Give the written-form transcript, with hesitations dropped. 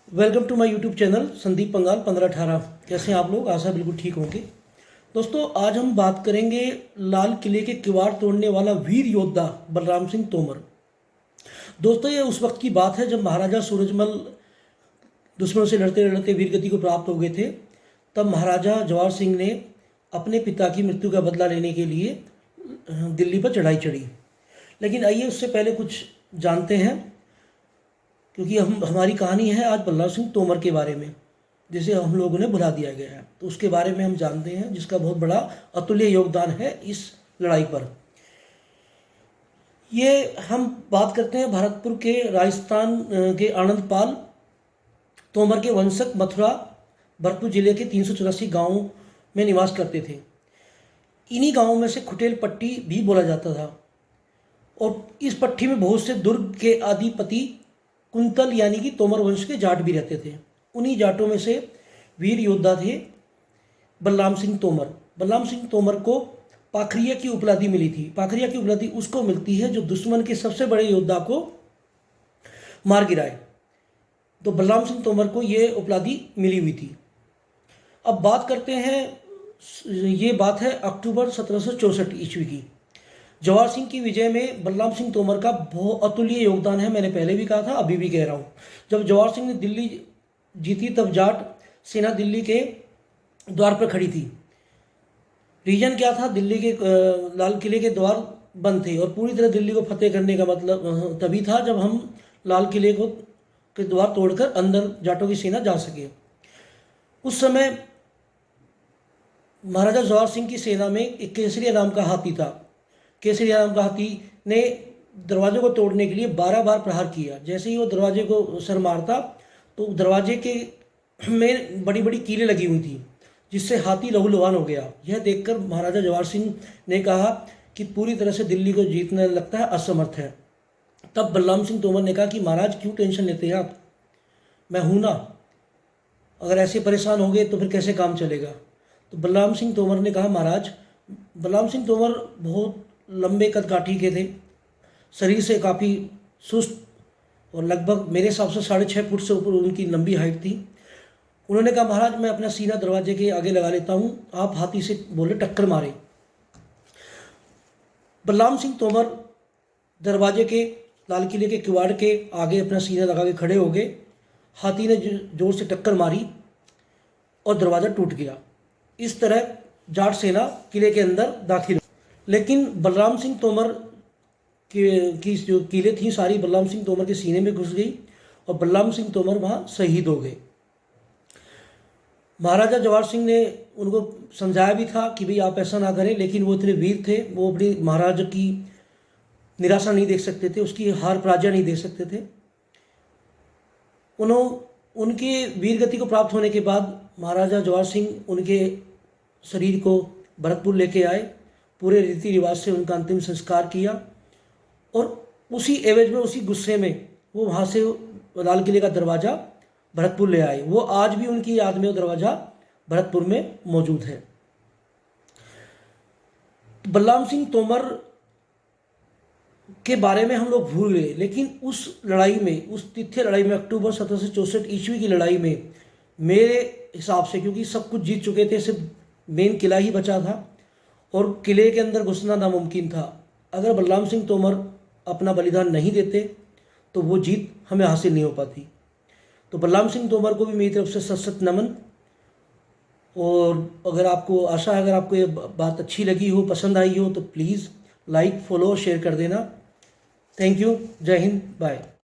Welcome to my YouTube channel Sandeep Pangal 1518। कैसे हैं आप लोग? आशा बिल्कुल ठीक होंगे। दोस्तों, आज हम बात करेंगे लाल किले के किवाड़ तोड़ने वाला वीर योद्धा बलराम सिंह तोमर। दोस्तों, ये उस वक्त की बात है जब महाराजा सूरजमल दुश्मन से लड़ते लड़ते वीरगति को प्राप्त हो गए थे। तब महाराजा जवाहर सिंह ने अपने पिता की मृत्यु का बदला लेने के लिए दिल्ली पर चढ़ाई चढ़ी। लेकिन आइए उससे पहले कुछ जानते हैं, क्योंकि हमारी कहानी है आज बलराम सिंह तोमर के बारे में, जिसे हम लोगों ने भुला दिया गया है। तो उसके बारे में हम जानते हैं, जिसका बहुत बड़ा अतुल्य योगदान है इस लड़ाई पर। ये हम बात करते हैं भरतपुर के राजस्थान के आनंदपाल तोमर के वंशक मथुरा भरतपुर जिले के 384 गांवों में निवास करते थे। इन्हीं गांवों में से खुटेल पट्टी भी बोला जाता था, और इस पट्टी में बहुत से दुर्ग के अधिपति कुंतल यानी कि तोमर वंश के जाट भी रहते थे। उन्हीं जाटों में से वीर योद्धा थे बलराम सिंह तोमर। बलराम सिंह तोमर को पाखरिया की उपाधि मिली थी। पाखरिया की उपाधि उसको मिलती है जो दुश्मन के सबसे बड़े योद्धा को मार गिराए। तो बलराम सिंह तोमर को ये उपाधि मिली हुई थी। अब बात करते हैं, ये बात है अक्टूबर 1764 ईस्वी की। जवाहर सिंह की विजय में बलराम सिंह तोमर का बहुत अतुल्य योगदान है। मैंने पहले भी कहा था, अभी भी कह रहा हूँ। जब जवाहर सिंह ने दिल्ली जीती तब जाट सेना दिल्ली के द्वार पर खड़ी थी। रीजन क्या था? दिल्ली के लाल किले के द्वार बंद थे, और पूरी तरह दिल्ली को फतेह करने का मतलब तभी था जब हम लाल किले के द्वार तोड़कर अंदर जाटों की सेना जा सके। उस समय महाराजा जवाहर सिंह की सेना में एक केसरिया नाम का हाथी था। केसरिया नाम का हाथी ने दरवाजे को तोड़ने के लिए 12 बार प्रहार किया। जैसे ही वो दरवाजे को सर मारता तो दरवाजे के में बड़ी बड़ी कीलें लगी हुई थी, जिससे हाथी लहूलुहान हो गया। यह देखकर महाराजा जवाहर सिंह ने कहा कि पूरी तरह से दिल्ली को जीतने लगता है असमर्थ है। तब बलराम सिंह तोमर ने कहा कि महाराज क्यों टेंशन लेते हैं आप, मैं हूँ ना। अगर ऐसे परेशान हो गए तो फिर कैसे काम चलेगा। तो बलराम सिंह तोमर ने कहा, महाराज, बलराम सिंह तोमर बहुत लंबे कदकाठी के थे, शरीर से काफ़ी सुस्त, और लगभग मेरे हिसाब से 6.5 फुट से ऊपर उनकी लंबी हाइट थी। उन्होंने कहा, महाराज, मैं अपना सीना दरवाजे के आगे लगा लेता हूँ, आप हाथी से बोले टक्कर मारे। बलराम सिंह तोमर दरवाजे के लाल किले के किवाड़ के आगे अपना सीना लगा के खड़े हो गए। हाथी ने जोर से टक्कर मारी और दरवाज़ा टूट गया। इस तरह जाट सेना किले के अंदर दाखिल। लेकिन बलराम सिंह तोमर की जो कीलें थी सारी बलराम सिंह तोमर के सीने में घुस गई, और बलराम सिंह तोमर वहाँ शहीद हो गए। महाराजा जवाहर सिंह ने उनको समझाया भी था कि भाई आप ऐसा ना करें, लेकिन वो इतने वीर थे, वो अपनी महाराज की निराशा नहीं देख सकते थे, उसकी हार पराजय नहीं देख सकते थे। उनके वीरगति को प्राप्त होने के बाद महाराजा जवाहर सिंह उनके शरीर को भरतपुर लेके आए। पूरे रीति रिवाज से उनका अंतिम संस्कार किया, और उसी एवज में, उसी गुस्से में वो वहाँ से लाल किले का दरवाज़ा भरतपुर ले आए। वो आज भी उनकी याद में वो दरवाज़ा भरतपुर में मौजूद है। बलराम सिंह तोमर के बारे में हम लोग भूल गए, लेकिन उस लड़ाई में, उस तिथ्य लड़ाई में, अक्टूबर 1764 ईस्वी की लड़ाई में, मेरे हिसाब से, क्योंकि सब कुछ जीत चुके थे, सिर्फ मेन किला ही बचा था और किले के अंदर घुसना नामुमकिन था। अगर बलराम सिंह तोमर अपना बलिदान नहीं देते तो वो जीत हमें हासिल नहीं हो पाती। तो बलराम सिंह तोमर को भी मेरी तरफ से सत सत नमन। और अगर आपको आशा है, अगर आपको ये बात अच्छी लगी हो, पसंद आई हो, तो प्लीज़ लाइक, फॉलो और शेयर कर देना। Thank you. जय हिंद। बाय।